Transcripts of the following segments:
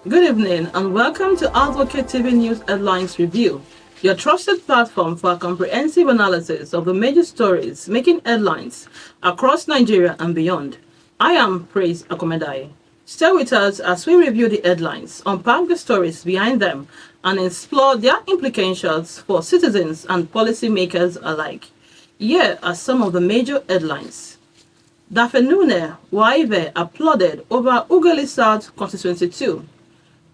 Good evening and welcome to Advocate TV News Headlines Review, your trusted platform for a comprehensive analysis of the major stories making headlines across Nigeria and beyond. I am Praise Akomedai. Stay with us as we review the headlines, unpack the stories behind them, and explore their implications for citizens and policymakers alike. Here are some of the major headlines. Dafinone, Waive applauded over Ughelli South constituency 2.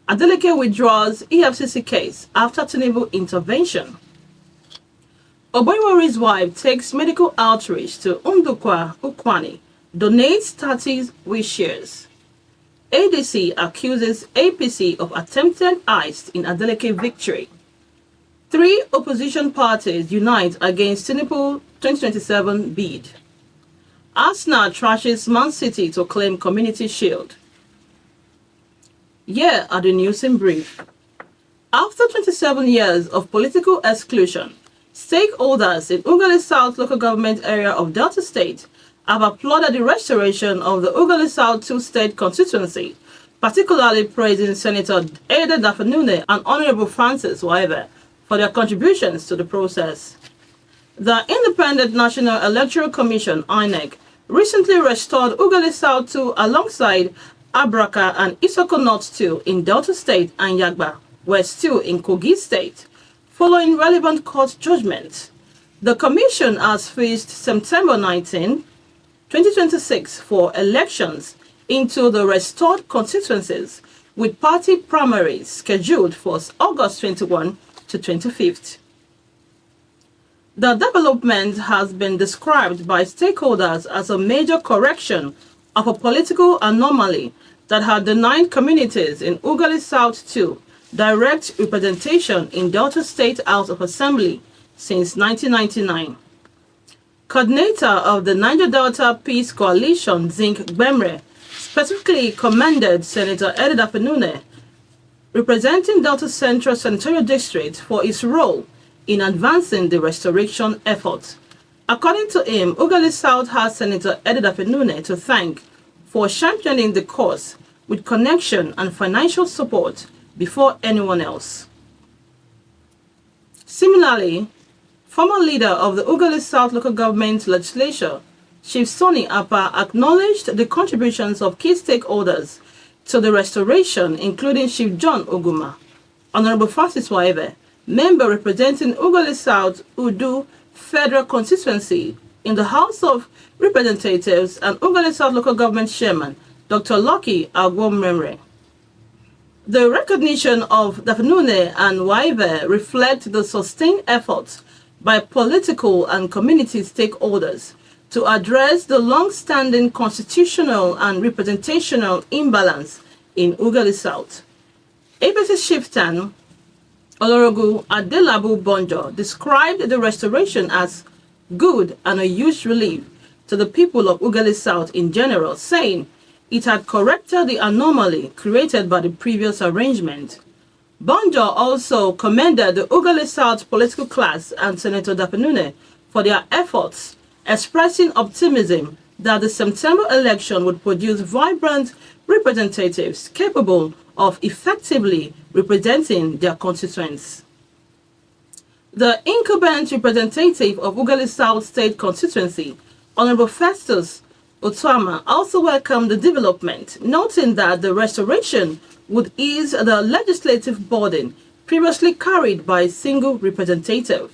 Adeleke withdraws EFCC case after Tinubu intervention. Oboiwari's wife takes medical outreach to Ndukwa Ukwani, donates 30 shares. ADC accuses APC of attempted heist in Adeleke victory. 3 opposition parties unite against Tinubu 2027 bid. Arsenal trashes Man City to claim Community Shield. Here are the news in brief. After 27 years of political exclusion, stakeholders in Ughelli South local government area of Delta State have applauded the restoration of the Ughelli South two-state constituency, particularly praising Senator Dafinone and Honorable Francis Waive for their contributions to the process. The Independent National Electoral Commission, INEC, recently restored Ughelli South 2 alongside Abraka and Isoko North 2 in Delta State and Yagba West 2 in Kogi State, following relevant court judgments. The Commission has fixed September 19, 2026 for elections into the restored constituencies, with party primaries scheduled for August 21 to 25th. The development has been described by stakeholders as a major correction of a political anomaly that had denied communities in Ughelli South 2 direct representation in Delta State House of Assembly since 1999. Coordinator of the Niger Delta Peace Coalition, Zinc Gbemre, specifically commended Senator Dafinone, representing Delta Central Senatorial District, for his role in advancing the restoration effort. According to him, Ughelli South has Senator Dafinone to thank for championing the cause with connection and financial support before anyone else. Similarly, former leader of the Ughelli South local government legislature, Chief Sonny Appa, acknowledged the contributions of key stakeholders to the restoration, including Chief John Oguma, Honorable Francis Waive, member representing Ughelli South Udu Federal Constituency in the House of Representatives, and Ughelli South Local Government Chairman, Dr. Lucky Agwomremre. The recognition of Dafinone and Waive reflect the sustained efforts by political and community stakeholders to address the long-standing constitutional and representational imbalance in Ughelli South. APC chieftain Olorogu Adelabu Bonjo described the restoration as good and a huge relief to the people of Ughelli South in general, saying it had corrected the anomaly created by the previous arrangement. Bonjo also commended the Ughelli South political class and Senator Dafinone for their efforts, expressing optimism that the September election would produce vibrant representatives capable of effectively representing their constituents. The incumbent representative of Ughelli South State constituency, Honorable Festus Otuama, also welcomed the development, noting that the restoration would ease the legislative burden previously carried by a single representative.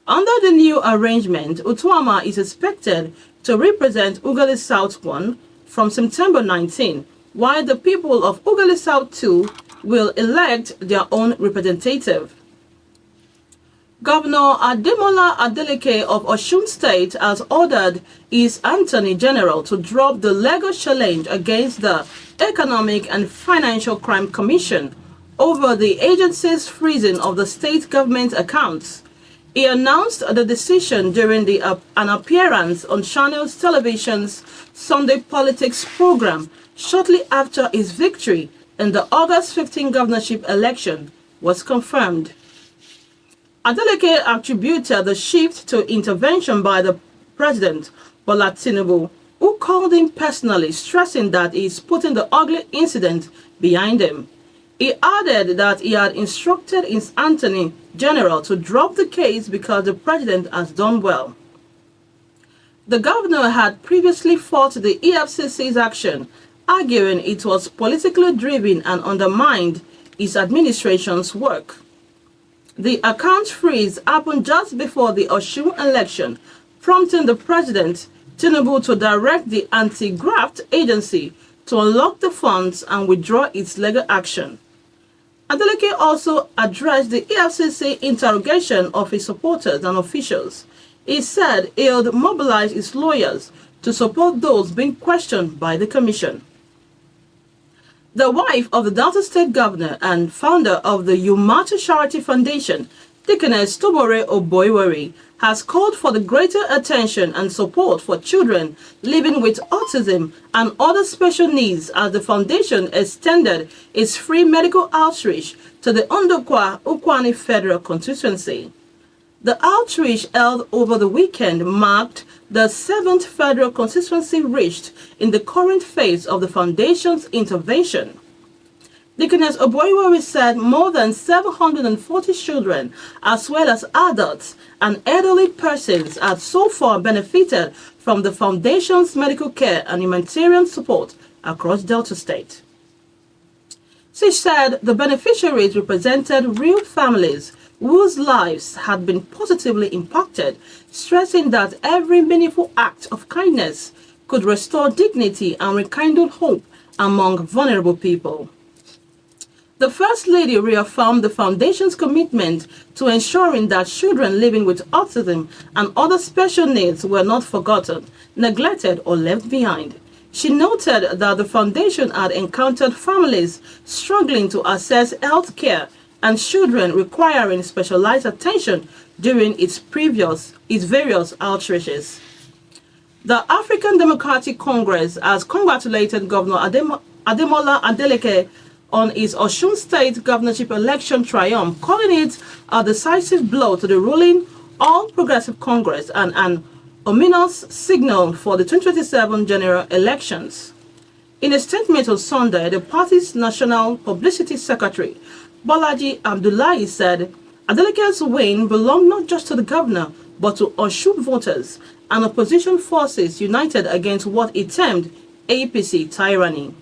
Under the new arrangement, Otuama is expected to represent Ughelli South 1 from September 19, while the people of Ughelli South 2 will elect their own representative. Governor Ademola Adeleke of Osun State has ordered his Attorney General to drop the legal challenge against the Economic and Financial Crime Commission over the agency's freezing of the state government accounts. He announced the decision during an appearance on Channels Television's Sunday Politics program shortly after his victory in the August 15 governorship election was confirmed. Adeleke attributed the shift to intervention by the President Bola Tinubu, who called him personally, stressing that he is putting the ugly incident behind him. He added that he had instructed his Attorney General to drop the case because the president has done well. The governor had previously fought the EFCC's action, arguing it was politically driven and undermined his administration's work. The account freeze happened just before the Osun election, prompting the president, Tinubu, to direct the anti-graft agency to unlock the funds and withdraw its legal action. Adeleke also addressed the EFCC interrogation of his supporters and officials. He said he would mobilize his lawyers to support those being questioned by the commission. The wife of the Delta State governor and founder of the Umatu Charity Foundation, Deaconess Tobore Oboiwari, has called for the greater attention and support for children living with autism and other special needs as the foundation extended its free medical outreach to the Ndokwa-Ukwani Federal Constituency. The outreach held over the weekend marked the 7th federal constituency reached in the current phase of the foundation's intervention. Deaconess Oboiwari said more than 740 children, as well as adults and elderly persons, have so far benefited from the foundation's medical care and humanitarian support across Delta State. She said the beneficiaries represented real families whose lives had been positively impacted, stressing that every meaningful act of kindness could restore dignity and rekindle hope among vulnerable people. The First Lady reaffirmed the Foundation's commitment to ensuring that children living with autism and other special needs were not forgotten, neglected, or left behind. She noted that the Foundation had encountered families struggling to access health care and children requiring specialized attention during its various outreaches. The African Democratic Congress has congratulated Governor Ademola Adeleke on his Osun State governorship election triumph, calling it a decisive blow to the ruling All Progressive Congress and an ominous signal for the 2027 general elections. In a statement on Sunday, the party's National Publicity Secretary, Bolaji Abdullahi, said Adeleke's win belonged not just to the governor, but to Osun voters and opposition forces united against what he termed APC tyranny.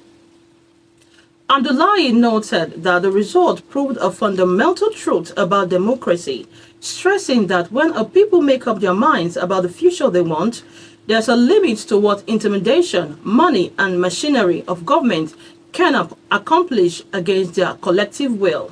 Abdullahi noted that the result proved a fundamental truth about democracy, stressing that when a people make up their minds about the future they want, there's a limit to what intimidation, money, and machinery of government can accomplish against their collective will.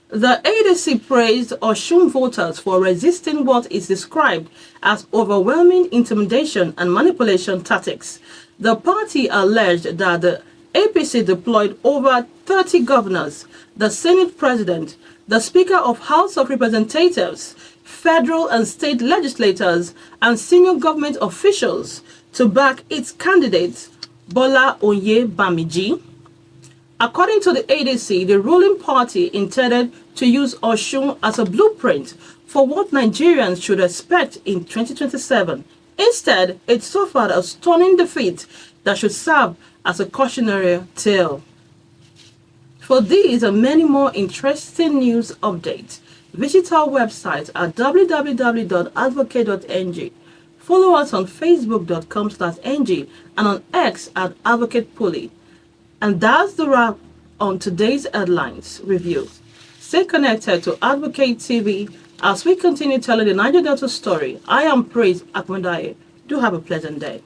The ADC praised Osun voters for resisting what is described as overwhelming intimidation and manipulation tactics. The party alleged that the APC deployed over 30 governors, the Senate President, the Speaker of House of Representatives, federal and state legislators, and senior government officials to back its candidate, Bola Oye Bamiji. According to the ADC, the ruling party intended to use Osun as a blueprint for what Nigerians should expect in 2027. Instead, it suffered a stunning defeat that should serve as a cautionary tale. For these and many more interesting news updates, visit our website at www.advocate.ng. Follow us on facebook.com/ng and on X at AdvocatePully. And that's the wrap on today's headlines review. Stay connected to Advocate TV as we continue telling the Niger Delta story. I am Praise Akmandaye. Do have a pleasant day.